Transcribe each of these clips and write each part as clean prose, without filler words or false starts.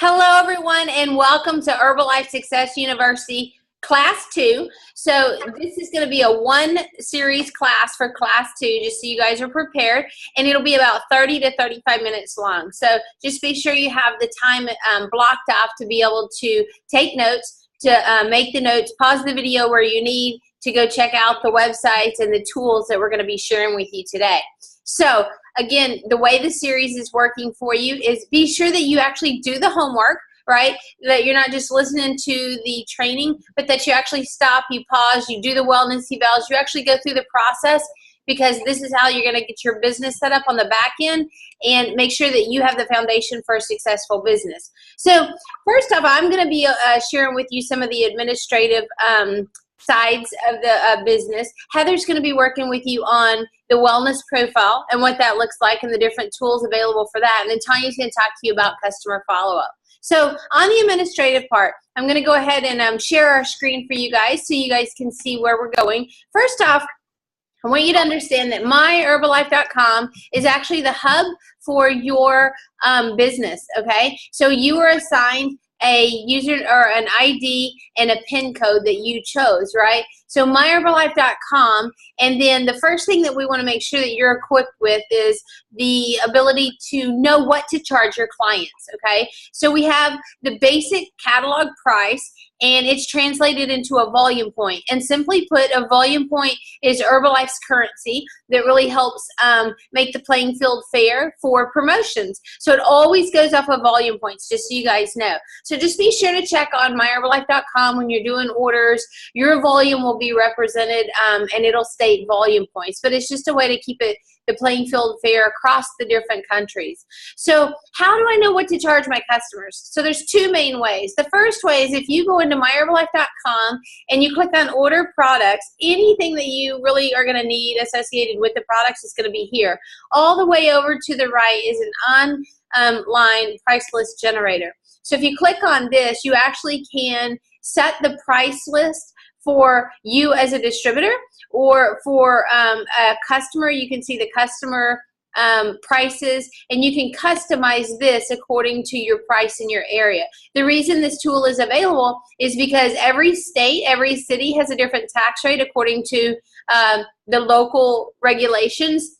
Hello, everyone, and welcome to Herbalife Success University Class 2. So this is going to be a one-series class for Class 2, just so you guys are prepared, and it'll be about 30 to 35 minutes long. So just be sure you have the time blocked off to be able to take notes, to make the notes, pause the video where you need to go check out the websites and the tools that we're going to be sharing with you today. So again, the way the series is working for you is be sure that you actually do the homework, right? That you're not just listening to the training, but that you actually stop, you pause, you do the wellness evals, you actually go through the process, because this is how you're going to get your business set up on the back end and make sure that you have the foundation for a successful business. So first off, I'm going to be sharing with you some of the administrative sides of the business. Heather's going to be working with you on the wellness profile and what that looks like and the different tools available for that. And then Tanya's going to talk to you about customer follow-up. So on the administrative part, I'm going to go ahead and share our screen for you guys so you guys can see where we're going. First off, I want you to understand that myherbalife.com is actually the hub for your business, okay? So you are assigned a user or an ID and a PIN code that you chose, right? So myherbalife.com, and then the first thing that we want to make sure that you're equipped with is the ability to know what to charge your clients, okay? So we have the basic catalog price, and it's translated into a volume point. And simply put, a volume point is Herbalife's currency that really helps make the playing field fair for promotions. So it always goes off of volume points, just so you guys know. So just be sure to check on myherbalife.com when you're doing orders. Your volume will be represented and it'll state volume points, but it's just a way to keep it the playing field fair across the different countries. So how do I know what to charge my customers? So there's two main ways. The first way is if you go into myherbalife.com and you click on order products, anything that you really are going to need associated with the products is going to be here. All the way over to the right is an online price list generator. So if you click on this, you actually can set the price list for you as a distributor, or for a customer. You can see the customer prices, and you can customize this according to your price in your area. The reason this tool is available is because every state, every city has a different tax rate according to the local regulations,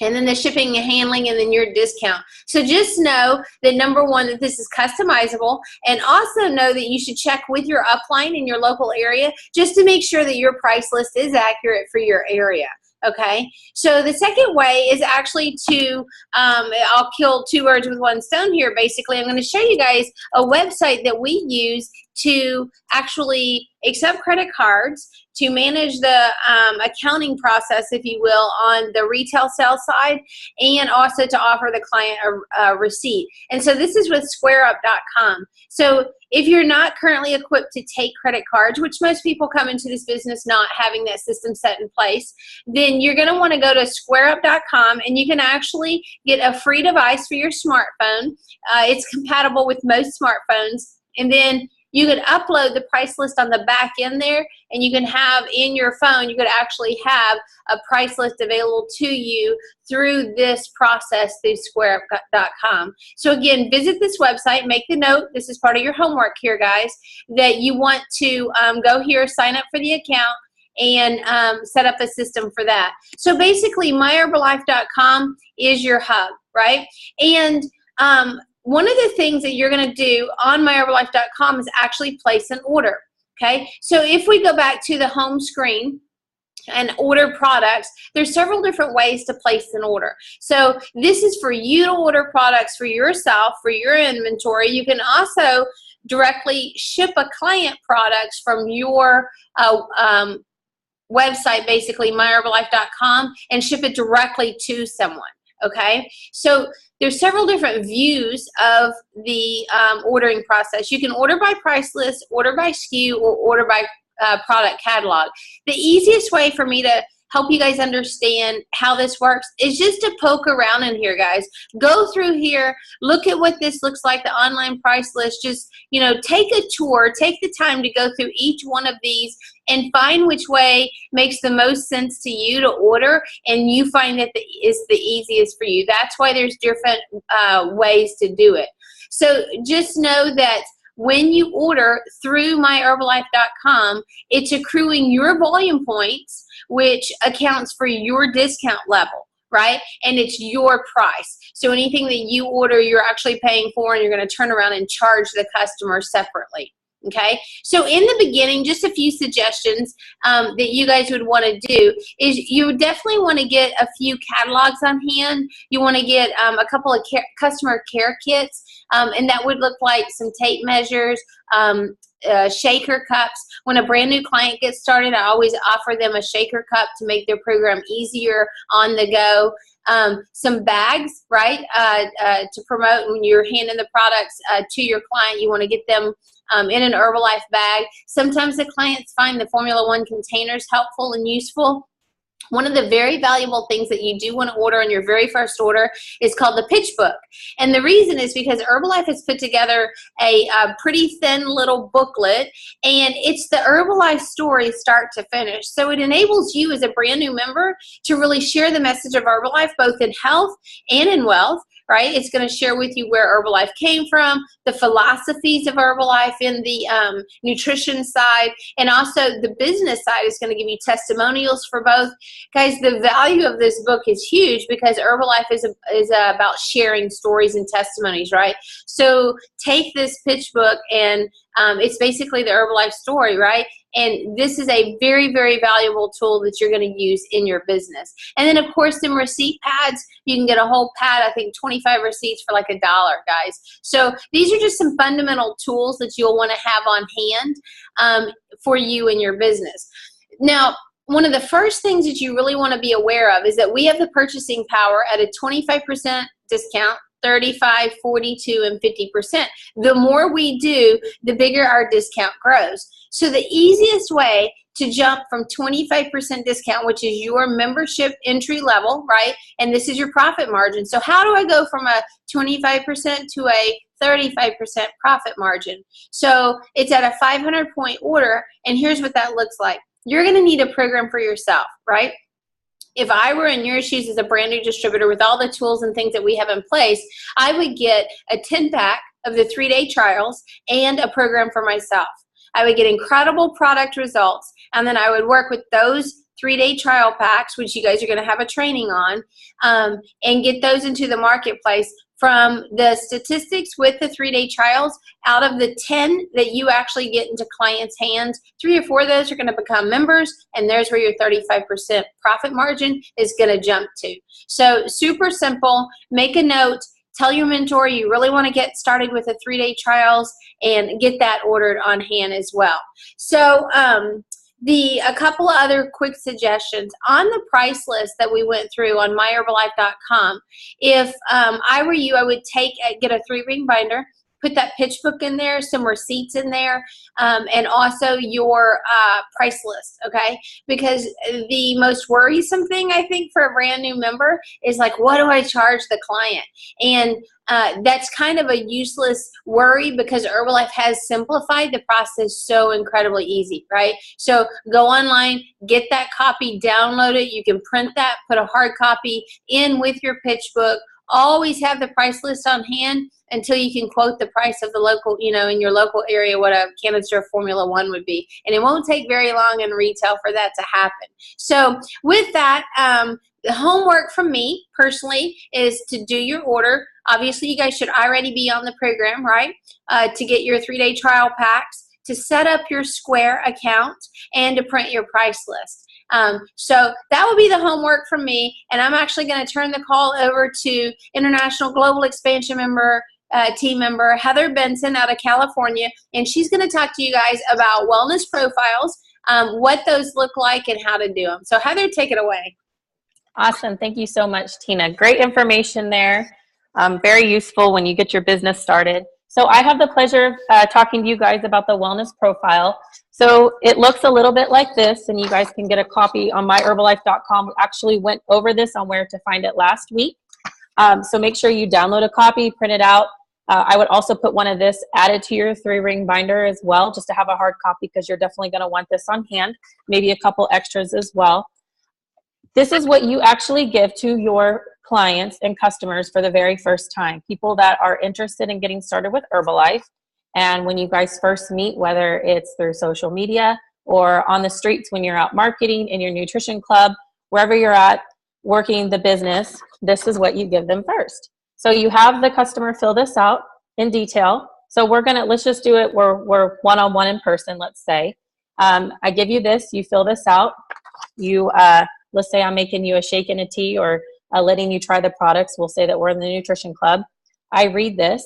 and then the shipping and handling, and then your discount. So just know that number one, that this is customizable, and also know that you should check with your upline in your local area just to make sure that your price list is accurate for your area. Okay, so the second way is actually to, I'll kill two birds with one stone here. Basically, I'm going to show you guys a website that we use to actually accept credit cards, to manage the accounting process, if you will, on the retail sales side, and also to offer the client a receipt. And so this is with squareup.com. So if you're not currently equipped to take credit cards, which most people come into this business not having that system set in place, then you're going to want to go to squareup.com, and you can actually get a free device for your smartphone. It's compatible with most smartphones, and then you could upload the price list on the back end there, and you can have in your phone, you could actually have a price list available to you through this process through squareup.com. So again, visit this website, make the note, this is part of your homework here, guys, that you want to go here, sign up for the account, and set up a system for that. So basically, myherbalife.com is your hub, right? And one of the things that you're going to do on myherbalife.com is actually place an order, okay? So if we go back to the home screen and order products, there's several different ways to place an order. So this is for you to order products for yourself, for your inventory. You can also directly ship a client products from your website, basically myherbalife.com, and ship it directly to someone. Okay, so there's several different views of the ordering process. You can order by price list, order by SKU, or order by product catalog. The easiest way for me to help you guys understand how this works is just to poke around in here, guys. Go through here, look at what this looks like, the online price list. Just, you know, take a tour, take the time to go through each one of these and find which way makes the most sense to you to order, and you find that is the easiest for you. That's why there's different ways to do it. So just know that when you order through myherbalife.com, it's accruing your volume points, which accounts for your discount level, right? And it's your price. So anything that you order, you're actually paying for, and you're going to turn around and charge the customer separately. Okay, so in the beginning, just a few suggestions that you guys would want to do is you definitely want to get a few catalogs on hand. You want to get a couple of customer care kits, and that would look like some tape measures, shaker cups. When a brand new client gets started, I always offer them a shaker cup to make their program easier on the go. Some bags, right, to promote when you're handing the products to your client. You want to get them in an Herbalife bag. Sometimes the clients find the Formula One containers helpful and useful. One of the very valuable things that you do want to order on your very first order is called the pitch book. And the reason is because Herbalife has put together a pretty thin little booklet, and it's the Herbalife story start to finish. So it enables you as a brand new member to really share the message of Herbalife both in health and in wealth, right? It's going to share with you where Herbalife came from, the philosophies of Herbalife in the nutrition side, and also the business side is going to give you testimonials for both. Guys, the value of this book is huge because Herbalife is about sharing stories and testimonies, right? So take this pitch book, and it's basically the Herbalife story, right? And this is a very, very valuable tool that you're going to use in your business. And then, of course, some receipt pads. You can get a whole pad, I think 25 receipts for like $1, guys. So these are just some fundamental tools that you'll want to have on hand for you and your business. Now, one of the first things that you really want to be aware of is that we have the purchasing power at a 25% discount, 35, 42, and 50%. The more we do, the bigger our discount grows. So the easiest way to jump from 25% discount, which is your membership entry level, right? And this is your profit margin. So how do I go from a 25% to a 35% profit margin? So it's at a 500-point order, and here's what that looks like. You're going to need a program for yourself, right? If I were in your shoes as a brand new distributor with all the tools and things that we have in place, I would get a 10-pack of the 3-day trials and a program for myself. I would get incredible product results, and then I would work with those 3-day trial packs, which you guys are going to have a training on, and get those into the marketplace. From the statistics with the 3-day trials, out of the 10 that you actually get into clients' hands, 3 or 4 of those are going to become members, and there's where your 35% profit margin is going to jump to. So super simple. Make a note. Tell your mentor you really want to get started with the 3-day trials and get that ordered on hand as well. So a couple of other quick suggestions on the price list that we went through on myherbalife.com. If I were you, I would get a 3-ring binder, put that pitch book in there, some receipts in there, and also your price list, okay? Because the most worrisome thing, I think, for a brand new member is like, what do I charge the client? And that's kind of a useless worry because Herbalife has simplified the process so incredibly easy, right? So go online, get that copy, download it. You can print that, put a hard copy in with your pitch book. Always have the price list on hand until you can quote the price of the local, in your local area, what a canister of Formula One would be. And it won't take very long in retail for that to happen. So with that, the homework from me personally is to do your order. Obviously, you guys should already be on the program, right? To get your 3-day trial packs, to set up your Square account, and to print your price list. So that will be the homework from me, and I'm actually going to turn the call over to International Global Expansion member, team member Heather Benson out of California, and she's going to talk to you guys about wellness profiles, what those look like, and how to do them. So Heather, take it away. Awesome. Thank you so much, Tina. Great information there. Very useful when you get your business started. So I have the pleasure of talking to you guys about the wellness profile. So it looks a little bit like this, and you guys can get a copy on myherbalife.com. We actually went over this on where to find it last week. So make sure you download a copy, print it out. I would also put one of this added to your 3-ring binder as well, just to have a hard copy, because you're definitely going to want this on hand, maybe a couple extras as well. This is what you actually give to your clients and customers for the very first time, people that are interested in getting started with Herbalife. And when you guys first meet, whether it's through social media or on the streets when you're out marketing in your nutrition club, wherever you're at working the business, this is what you give them first. So you have the customer fill this out in detail. So let's just do it, we're one-on-one in person, let's say. I give you this, you fill this out. Let's say I'm making you a shake and a tea, or letting you try the products. We'll say that we're in the nutrition club. I read this,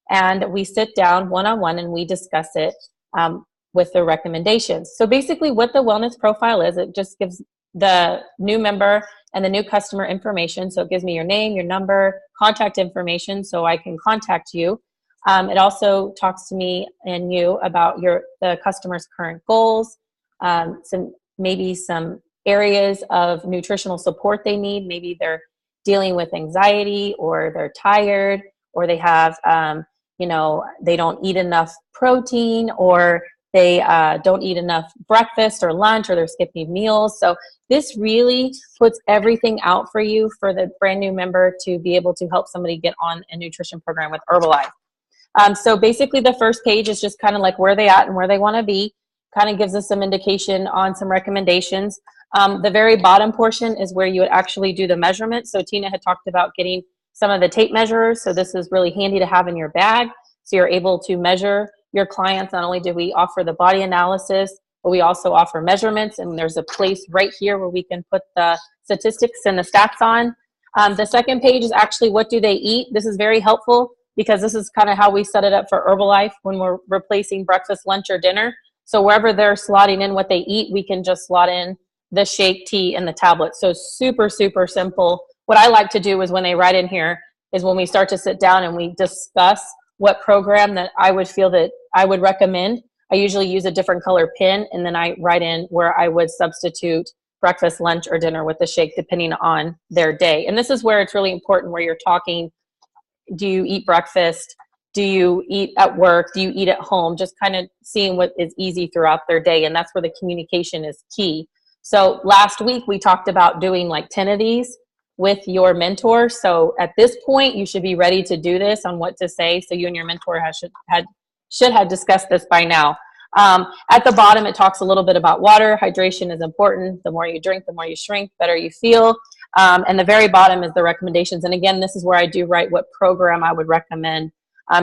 and we sit down one-on-one and we discuss it with the recommendations. So basically what the wellness profile is, it just gives the new member and the new customer information. So it gives me your name, your number, contact information, so I can contact you. It also talks to me and you about the customer's current goals, maybe some areas of nutritional support they need. Maybe they're dealing with anxiety, or they're tired, or they have, they don't eat enough protein, or they don't eat enough breakfast or lunch, or they're skipping meals. So this really puts everything out for you for the brand new member to be able to help somebody get on a nutrition program with Herbalife. So basically the first page is just kind of like where they at and where they want to be. Kind of gives us some indication on some recommendations. The very bottom portion is where you would actually do the measurement. So Tina had talked about getting some of the tape measurers. So this is really handy to have in your bag. So you're able to measure your clients. Not only do we offer the body analysis, but we also offer measurements. And there's a place right here where we can put the statistics and the stats on. The second page is actually what do they eat. This is very helpful, because this is kind of how we set it up for Herbalife when we're replacing breakfast, lunch, or dinner. So wherever they're slotting in what they eat, we can just slot in the shake, tea, and the tablet. So super, super simple. What I like to do is when they write in here is when we start to sit down and we discuss what program that I would feel that I would recommend. I usually use a different color pen, and then I write in where I would substitute breakfast, lunch, or dinner with the shake, depending on their day. And this is where it's really important, where you're talking, do you eat breakfast? Do you eat at work? Do you eat at home? Just kind of seeing what is easy throughout their day. And that's where the communication is key. So last week we talked about doing like 10 of these with your mentor. So at this point, you should be ready to do this on what to say. So you and your mentor should have discussed this by now. At the bottom, it talks a little bit about water. Hydration is important. The more you drink, the more you shrink, better you feel. And the very bottom is the recommendations. And again, this is where I do write what program I would recommend.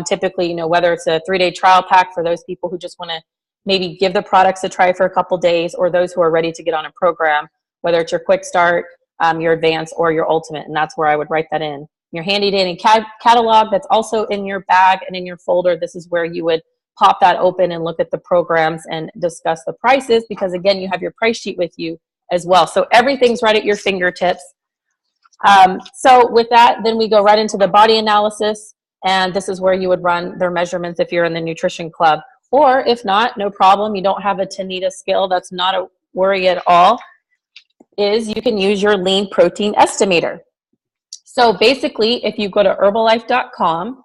Typically, whether it's a 3-day trial pack for those people who just want to maybe give the products a try for a couple days, or those who are ready to get on a program, whether it's your quick start, your advanced, or your ultimate. And that's where I would write that in. Your handy dandy catalog, that's also in your bag and in your folder. This is where you would pop that open and look at the programs and discuss the prices, because again, you have your price sheet with you as well. So everything's right at your fingertips. So with that, then we go right into the body analysis. And this is where you would run their measurements if you're in the nutrition club. Or if not, no problem. You don't have a Tanita scale. That's not a worry at all. Is you can use your lean protein estimator. So basically, if you go to herbalife.com,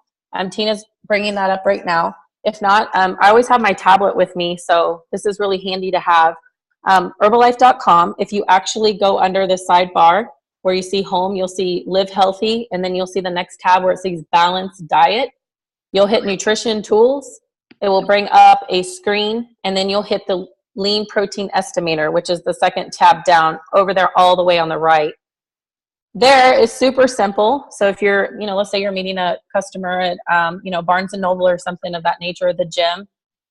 Tina's bringing that up right now. If not, I always have my tablet with me, so this is really handy to have. Herbalife.com, if you actually go under the sidebar where you see home, you'll see live healthy, and then you'll see the next tab where it says balanced diet. You'll hit nutrition tools. It will bring up a screen, and then you'll hit the lean protein estimator, which is the second tab down over there all the way on the right. There is super simple. So if you're, let's say you're meeting a customer at, Barnes and Noble or something of that nature, or the gym,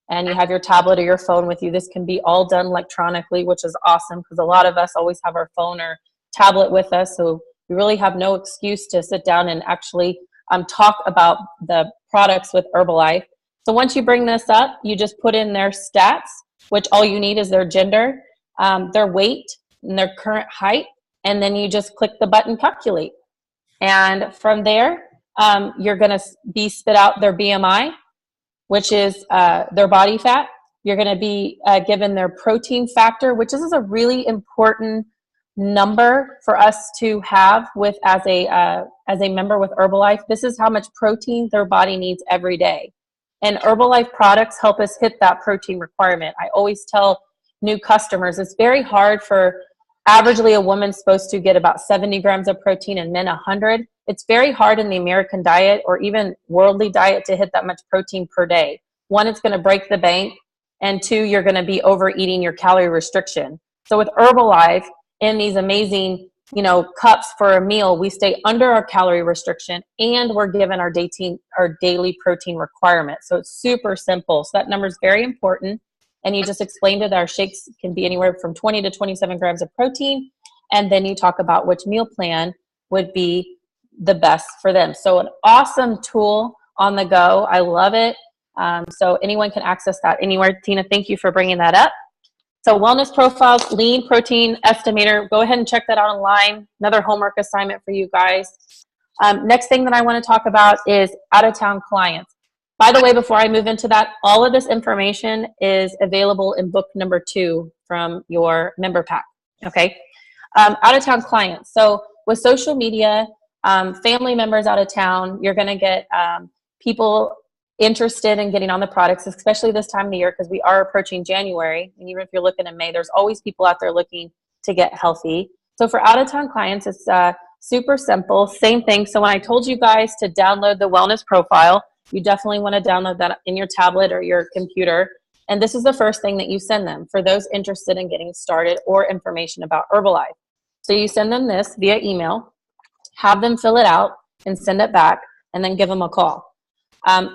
and you have your tablet or your phone with you, this can be all done electronically, which is awesome, because a lot of us always have our phone or tablet with us. So we really have no excuse to sit down and actually talk about the products with Herbalife. So once you bring this up, you just put in their stats, which all you need is their gender, their weight, and their current height. And then you just click the button calculate. And from there, you're going to be spit out their BMI, which is their body fat, You're going to be given their protein factor, which is a really important number for us to have with as a member with Herbalife. This is how much protein their body needs every day. And Herbalife products help us hit that protein requirement. I always tell new customers, it's very hard for averagely a woman's supposed to get about 70 grams of protein and men 100. It's very hard in the American diet or even worldly diet to hit that much protein per day. One, it's going to break the bank. And two, you're going to be overeating your calorie restriction. So with Herbalife, in these amazing, cups for a meal, we stay under our calorie restriction and we're given our daily protein requirement. So it's super simple. So that number is very important. And you just explained it. Our shakes can be anywhere from 20 to 27 grams of protein. And then you talk about which meal plan would be the best for them. So an awesome tool on the go. I love it. So anyone can access that anywhere. Tina, thank you for bringing that up. So wellness profiles, lean protein estimator. Go ahead and check that out online. Another homework assignment for you guys. Next thing that I want to talk about is out-of-town clients. By the way, before I move into that, all of this information is available in book number 2 from your member pack, okay? Out-of-town clients. So with social media, family members out of town, you're going to get people interested in getting on the products, especially this time of the year because we are approaching January. And even if you're looking in May, there's always people out there looking to get healthy. So for out-of-town clients, it's super simple. Same thing. So when I told you guys to download the wellness profile, you definitely want to download that in your tablet or your computer. And this is the first thing that you send them for those interested in getting started or information about Herbalife. So you send them this via email, have them fill it out and send it back, and then give them a call.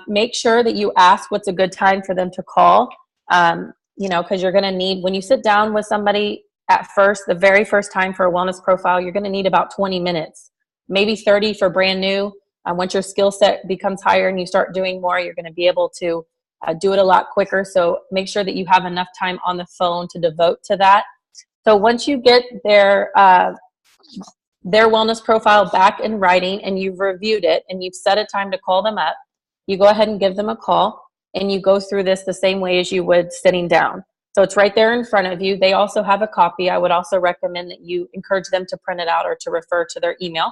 Make sure that you ask what's a good time for them to call, because you're going to need, when you sit down with somebody at first, the very first time for a wellness profile, you're going to need about 20 minutes, maybe 30 for brand new. Once your skill set becomes higher and you start doing more, you're going to be able to do it a lot quicker. So make sure that you have enough time on the phone to devote to that. So once you get their wellness profile back in writing and you've reviewed it and you've set a time to call them up, you go ahead and give them a call and you go through this the same way as you would sitting down. So it's right there in front of you. They also have a copy. I would also recommend that you encourage them to print it out or to refer to their email.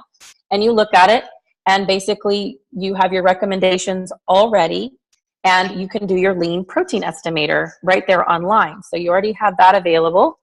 And you look at it and basically you have your recommendations already and you can do your lean protein estimator right there online. So you already have that available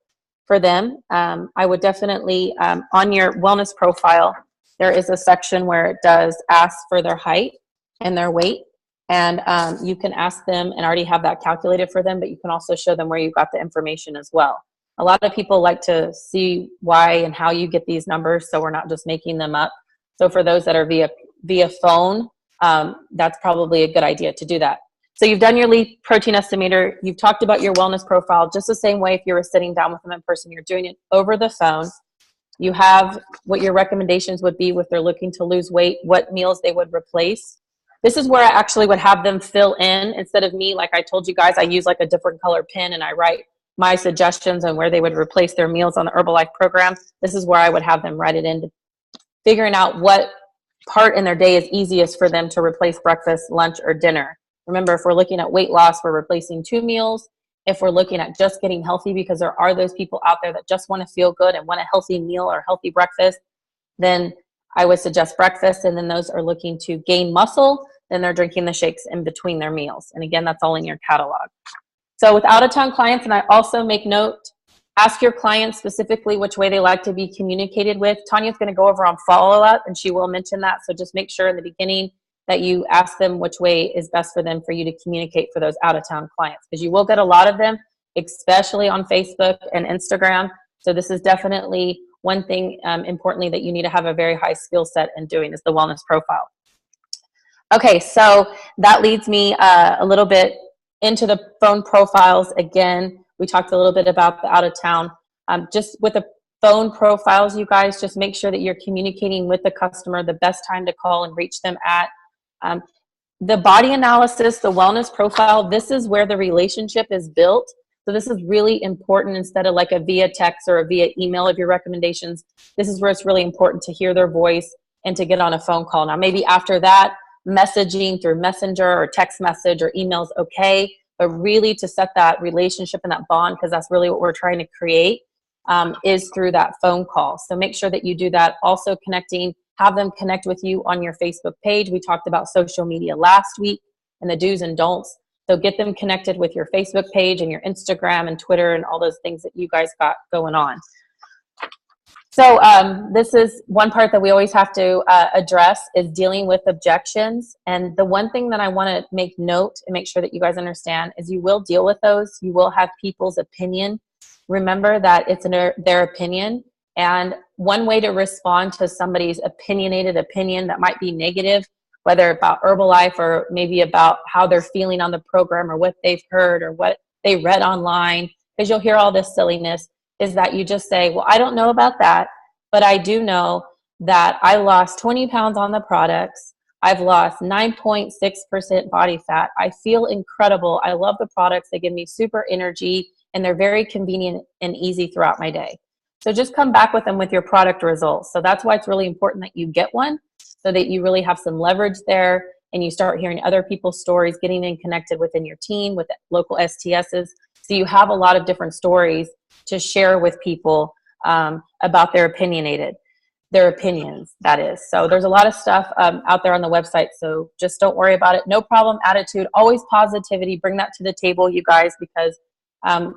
for them. I would definitely, on your wellness profile, there is a section where it does ask for their height and their weight. And you can ask them and already have that calculated for them, but you can also show them where you got the information as well. A lot of people like to see why and how you get these numbers, so we're not just making them up. So for those that are via phone, that's probably a good idea to do that. So you've done your lean protein estimator. You've talked about your wellness profile just the same way if you were sitting down with them in person. You're doing it over the phone. You have what your recommendations would be if they're looking to lose weight, what meals they would replace. This is where I actually would have them fill in instead of me. Like I told you guys, I use like a different color pen and I write my suggestions on where they would replace their meals on the Herbalife program. This is where I would have them write it in, figuring out what part in their day is easiest for them to replace breakfast, lunch, or dinner. Remember, if we're looking at weight loss, we're replacing 2 meals. If we're looking at just getting healthy, because there are those people out there that just want to feel good and want a healthy meal or healthy breakfast, then I would suggest breakfast. And then those are looking to gain muscle, then they're drinking the shakes in between their meals. And again, that's all in your catalog. So with out-of-town clients, and I also make note, ask your clients specifically which way they like to be communicated with. Tanya's going to go over on follow-up, and she will mention that. So just make sure in the beginning that you ask them which way is best for them for you to communicate for those out-of-town clients, because you will get a lot of them, especially on Facebook and Instagram. So this is definitely one thing, importantly, that you need to have a very high skill set in doing is the wellness profile. Okay, so that leads me a little bit into the phone profiles. Again, we talked a little bit about the out-of-town. Just with the phone profiles, you guys, just make sure that you're communicating with the customer the best time to call and reach them at. The body analysis, the wellness profile, this is where the relationship is built. So this is really important instead of like a via text or a via email of your recommendations. This is where it's really important to hear their voice and to get on a phone call. Now, maybe after that, messaging through Messenger or text message or email is okay, but really to set that relationship and that bond, because that's really what we're trying to create, is through that phone call. So make sure that you do that. Also connecting, have them connect with you on your Facebook page. We talked about social media last week and the do's and don'ts. So get them connected with your Facebook page and your Instagram and Twitter and all those things that you guys got going on. So this is one part that we always have to address, is dealing with objections. And the one thing that I want to make note and make sure that you guys understand is you will deal with those. You will have people's opinion. Remember that it's their opinion. And one way to respond to somebody's opinionated opinion that might be negative, whether about Herbalife or maybe about how they're feeling on the program or what they've heard or what they read online, because you'll hear all this silliness, is that you just say, well, I don't know about that, but I do know that I lost 20 pounds on the products. I've lost 9.6% body fat. I feel incredible. I love the products. They give me super energy, and they're very convenient and easy throughout my day. So just come back with them with your product results. So that's why it's really important that you get one, so that you really have some leverage there and you start hearing other people's stories, getting in connected within your team with local STSs. So you have a lot of different stories to share with people about their opinions, that is. So there's a lot of stuff out there on the website. So just don't worry about it. No problem attitude, always positivity. Bring that to the table, you guys, because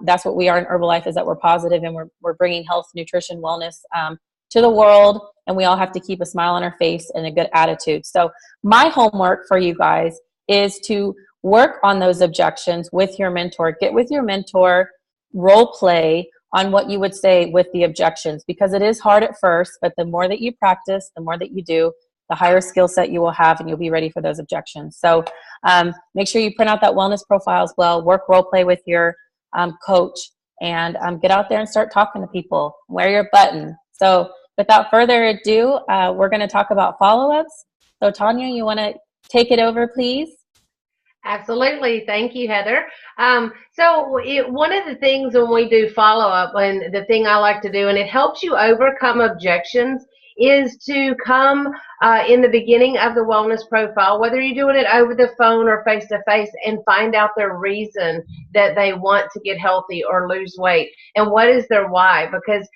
that's what we are in Herbalife, is that we're positive and we're bringing health, nutrition, wellness to the world. And we all have to keep a smile on our face and a good attitude. So my homework for you guys is to work on those objections with your mentor. Get with your mentor, role play on what you would say with the objections, because it is hard at first, but the more that you practice, the more that you do, the higher skill set you will have, and you'll be ready for those objections. So make sure you print out that wellness profile as well, work role play with your coach, and get out there and start talking to people. Wear your button. So without further ado, we're going to talk about follow-ups. So Tanya, you want to take it over, please? Absolutely. Thank you, Heather. One of the things when we do follow-up, and the thing I like to do, and it helps you overcome objections, is to come in the beginning of the wellness profile, whether you're doing it over the phone or face-to-face, and find out their reason that they want to get healthy or lose weight, and what is their why. Because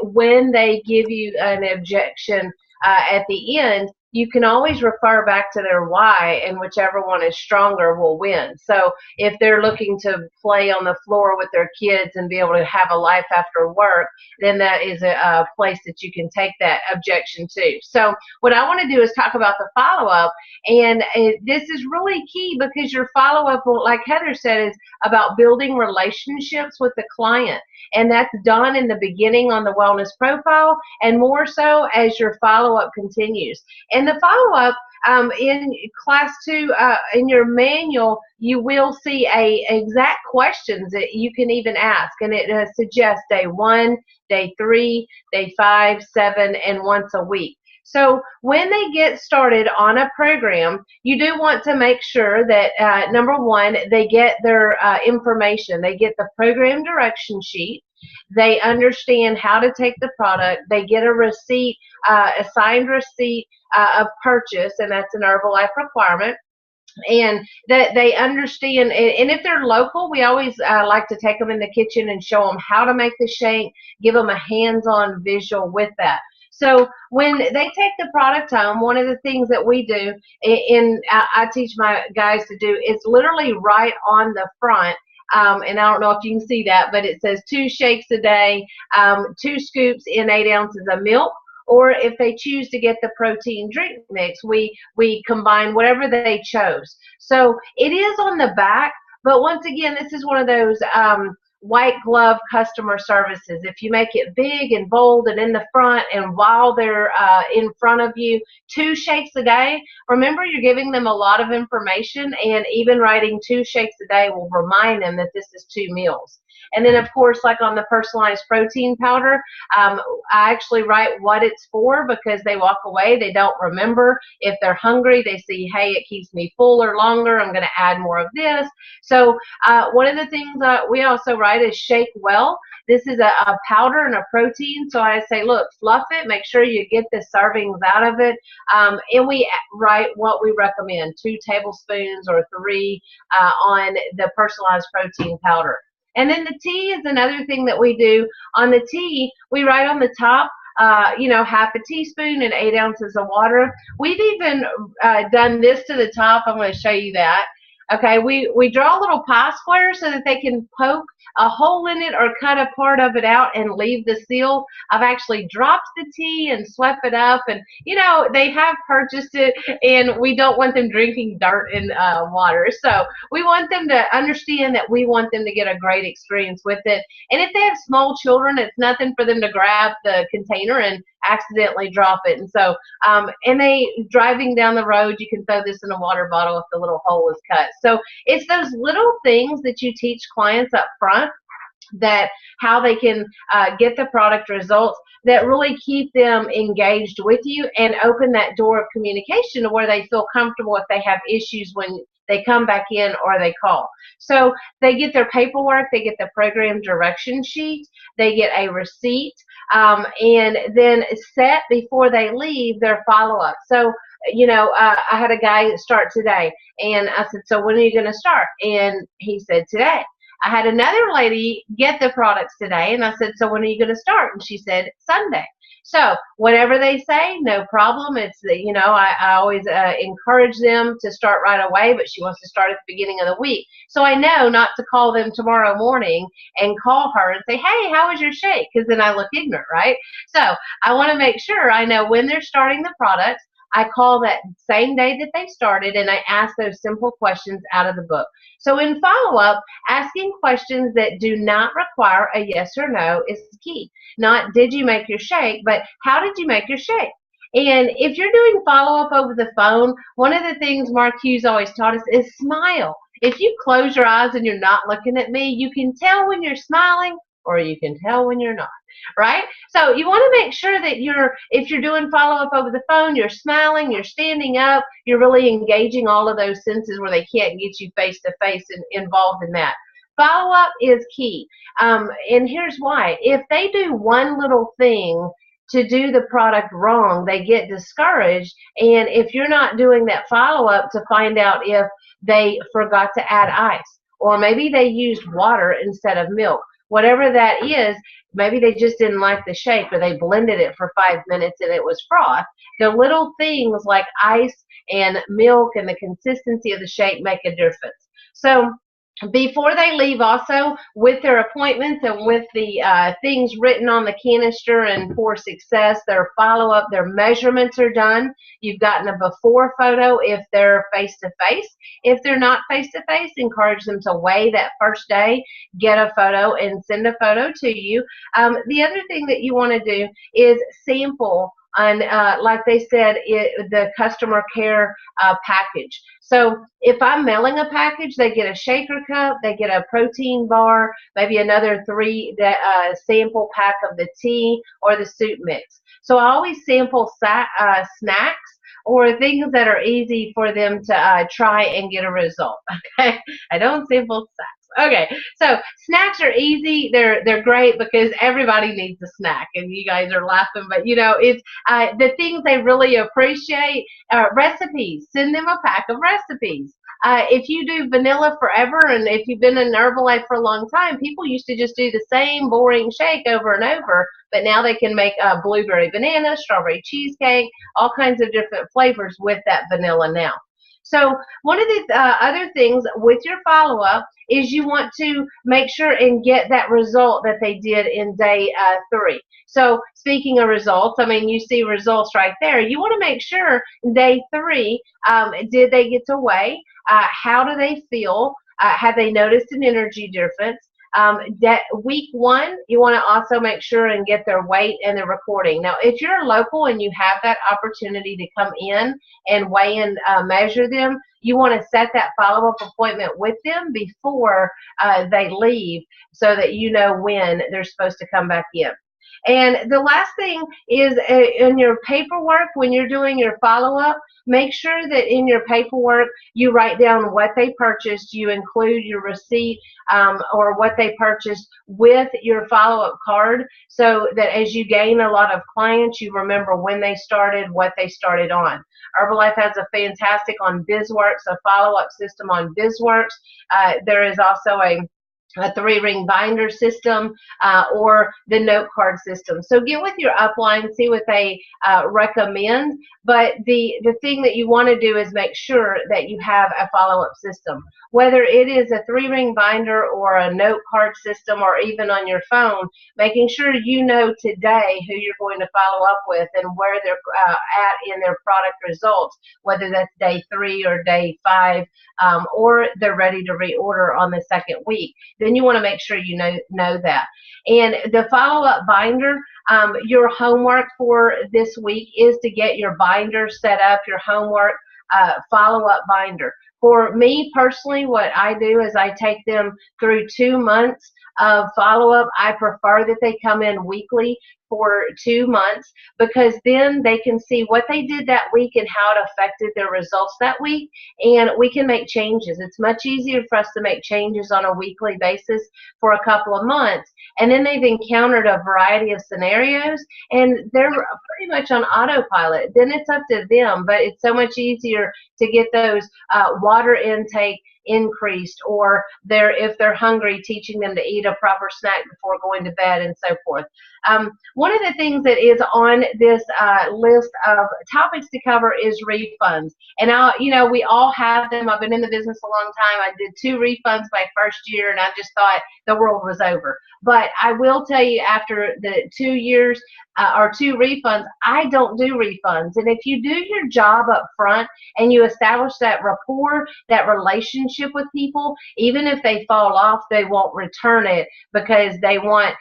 when they give you an objection at the end, you can always refer back to their why, and whichever one is stronger will win. So if they're looking to play on the floor with their kids and be able to have a life after work, then that is a place that you can take that objection to. So what I want to do is talk about the follow-up, and this is really key, because your follow-up, like Heather said, is about building relationships with the client. And that's done in the beginning on the wellness profile, and more so as your follow-up continues. And the follow-up in class 2, in your manual, you will see exact questions that you can even ask. And it suggests day 1, day 3, day 5, 7, and once a week. So when they get started on a program, you do want to make sure that, number one, they get their information. They get the program direction sheet. They understand how to take the product. They get a receipt, a signed receipt of purchase, and that's an Herbalife requirement. And that they understand, and if they're local, we always like to take them in the kitchen and show them how to make the shake, give them a hands-on visual with that. So when they take the product home, one of the things that we do, and I teach my guys to do, is literally write on the front, and I don't know if you can see that, but it says 2 shakes a day, 2 scoops in 8 ounces of milk. Or if they choose to get the protein drink mix, we combine whatever they chose. So it is on the back, but once again, this is one of those white glove customer services. If you make it big and bold and in the front, and while they're in front of you, 2 shakes a day, remember you're giving them a lot of information, and even writing 2 shakes a day will remind them that this is 2 meals. And then, of course, like on the personalized protein powder, I actually write what it's for, because they walk away, they don't remember. If they're hungry, they see, hey, it keeps me fuller longer, I'm going to add more of this. So one of the things we also write right, is shake well. This is a powder and a protein, so I say, look, fluff it, make sure you get the servings out of it, and we write what we recommend, 2 tablespoons or 3 on the personalized protein powder. And then the tea is another thing that we do. On the tea, we write on the top, half a teaspoon and 8 ounces of water. We've even done this to the top. I'm going to show you that. Okay, we draw a little pie square so that they can poke a hole in it or cut a part of it out and leave the seal. I've actually dropped the tea and swept it up, and they have purchased it, and we don't want them drinking dirt and water. So we want them to understand that we want them to get a great experience with it. And if they have small children, it's nothing for them to grab the container and accidentally drop it. And so, and they driving down the road, you can throw this in a water bottle if the little hole is cut. So it's those little things that you teach clients up front, that how they can get the product results, that really keep them engaged with you and open that door of communication to where they feel comfortable if they have issues when they come back in or they call. So they get their paperwork, they get the program direction sheet, they get a receipt, and then set before they leave their follow-up. So I had a guy start today, and I said, so when are you going to start? And he said, today. I had another lady get the products today, and I said, so when are you going to start? And she said, Sunday. So whatever they say, no problem. It's, I always encourage them to start right away, but she wants to start at the beginning of the week. So I know not to call them tomorrow morning and call her and say, hey, how was your shake? Because then I look ignorant, right? So I want to make sure I know when they're starting the products. I call that same day that they started, and I ask those simple questions out of the book. So in follow-up, asking questions that do not require a yes or no is key. Not did you make your shake, but how did you make your shake? And if you're doing follow-up over the phone, one of the things Mark Hughes always taught us is smile. If you close your eyes and you're not looking at me, you can tell when you're smiling or you can tell when you're not. Right? So you want to make sure that if you're doing follow-up over the phone, you're smiling, you're standing up, you're really engaging all of those senses where they can't get you face-to-face and involved in that. Follow-up is key. And here's why. If they do one little thing to do the product wrong, they get discouraged. And if you're not doing that follow-up to find out if they forgot to add ice, or maybe they used water instead of milk, whatever that is, maybe they just didn't like the shake, or they blended it for 5 minutes and it was froth. The little things like ice and milk and the consistency of the shake make a difference. So before they leave, also with their appointments and with the things written on the canister and for success, their follow-up, their measurements are done. You've gotten a before photo if they're face-to-face. If they're not face-to-face, encourage them to weigh that first day, get a photo, and send a photo to you. The other thing that you want to do is sample on, like they said, the customer care package. So if I'm mailing a package, they get a shaker cup, they get a protein bar, maybe another 3 sample pack of the tea or the soup mix. So I always sample snacks or things that are easy for them to try and get a result. Okay, I don't sample snacks. Okay, so snacks are easy. They're great because everybody needs a snack, and you guys are laughing, but it's the things they really appreciate. Recipes. Send them a pack of recipes. If you do vanilla forever, and if you've been in Herbalife for a long time, people used to just do the same boring shake over and over, but now they can make a blueberry banana, strawberry cheesecake, all kinds of different flavors with that vanilla now. So one of the other things with your follow-up is you want to make sure and get that result that they did in day 3. So speaking of results, I mean, you see results right there. You want to make sure day 3, did they get to weigh? How do they feel? Have they noticed an energy difference? That week 1, you want to also make sure and get their weight and their recording. Now, if you're local and you have that opportunity to come in and weigh and measure them, you want to set that follow-up appointment with them before they leave so that you know when they're supposed to come back in. And the last thing is in your paperwork, when you're doing your follow-up, make sure that in your paperwork you write down what they purchased, you include your receipt or what they purchased with your follow-up card, so that as you gain a lot of clients, you remember when they started, what they started on. Herbalife has a fantastic on BizWorks, a follow-up system on BizWorks. There is also a 3-ring binder system or the note card system. So get with your upline, see what they recommend. But the thing that you want to do is make sure that you have a follow-up system. Whether it is a 3-ring binder or a note card system or even on your phone, making sure you know today who you're going to follow up with and where they're at in their product results, whether that's day 3 or day 5, or they're ready to reorder on the 2nd week. Then you want to make sure you know that. And the follow-up binder, your homework for this week is to get your binder set up, your homework follow-up binder. For me personally, what I do is I take them through 2 months of follow-up. I prefer that they come in weekly for 2 months, because then they can see what they did that week and how it affected their results that week, and we can make changes. It's much easier for us to make changes on a weekly basis for a couple of months, and then they've encountered a variety of scenarios and they're pretty much on autopilot. Then it's up to them, but it's so much easier to get those water intake increased, or if they're hungry, teaching them to eat a proper snack before going to bed, and so forth. One of the things that is on this list of topics to cover is refunds. And we all have them. I've been in the business a long time. I did 2 refunds my first year, and I just thought the world was over. But I will tell you, after the 2 years or 2 refunds, I don't do refunds. And if you do your job up front and you establish that rapport, that relationship with people, even if they fall off, they won't return it, because they want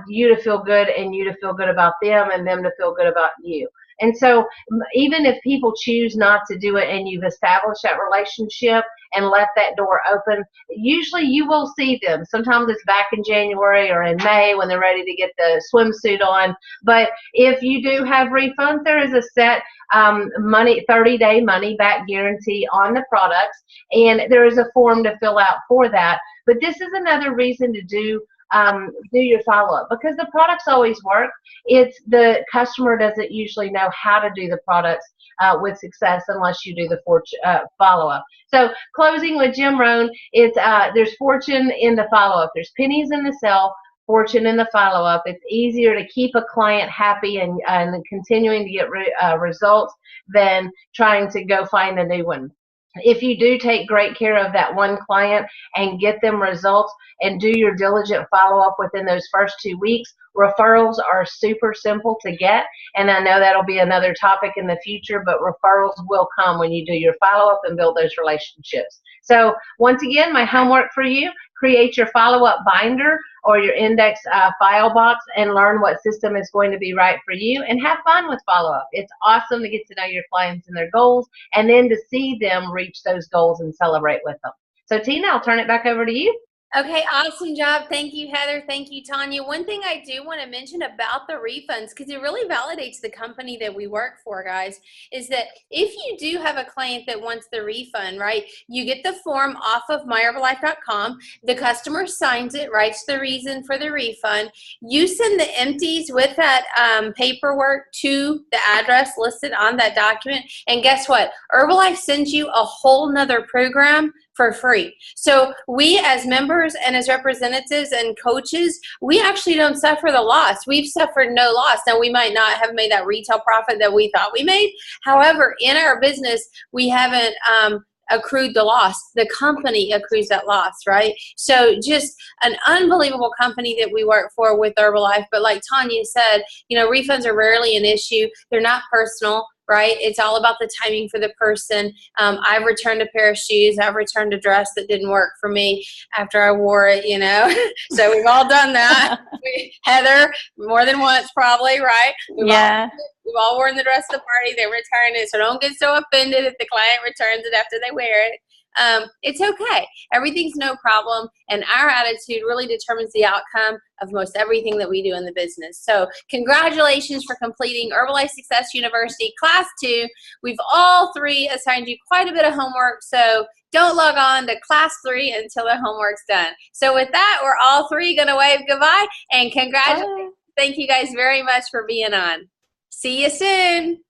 you to feel good and you to feel good about them and them to feel good about you. And so even if people choose not to do it and you've established that relationship and left that door open, usually you will see them. Sometimes it's back in January or in May when they're ready to get the swimsuit on. But if you do have refunds, there is a set 30-day money back guarantee on the products, and there is a form to fill out for that. But this is another reason to do your follow-up, because the products always work. It's the customer doesn't usually know how to do the products with success unless you do the follow-up. So closing with Jim Rohn, there's fortune in the follow-up. There's pennies in the sell, fortune in the follow-up. It's easier to keep a client happy and continuing to get results than trying to go find a new one. If you do take great care of that one client and get them results and do your diligent follow-up within those first 2 weeks, referrals are super simple to get. And I know that'll be another topic in the future, but referrals will come when you do your follow-up and build those relationships. So once again, my homework for you: create your follow-up binder or your index file box and learn what system is going to be right for you, and have fun with follow-up. It's awesome to get to know your clients and their goals, and then to see them reach those goals and celebrate with them. So Tina, I'll turn it back over to you. Okay, awesome job. Thank you, Heather. Thank you, Tanya. One thing I do want to mention about the refunds, because it really validates the company that we work for, guys, is that if you do have a client that wants the refund, right, you get the form off of myherbalife.com. The customer signs it, writes the reason for the refund. You send the empties with that paperwork to the address listed on that document. And guess what? Herbalife sends you a whole nother program for free. So we as members and as representatives and coaches, we actually don't suffer the loss. We've suffered no loss. Now, we might not have made that retail profit that we thought we made. However, in our business, we haven't accrued the loss. The company accrues that loss, right? So just an unbelievable company that we work for with Herbalife. But like Tanya said, refunds are rarely an issue. They're not personal, right? It's all about the timing for the person. I've returned a pair of shoes. I've returned a dress that didn't work for me after I wore it, So we've all done that. Heather, more than once probably, right? We've all worn the dress to the party. They return it. So don't get so offended if the client returns it after they wear it. it's okay. Everything's no problem, and our attitude really determines the outcome of most everything that we do in the business. So congratulations for completing Herbalife Success University Class 2. We've all three assigned you quite a bit of homework, so don't log on to Class 3 until the homework's done. So with that, we're all three going to wave goodbye, and congratulations. Thank you guys very much for being on. See you soon.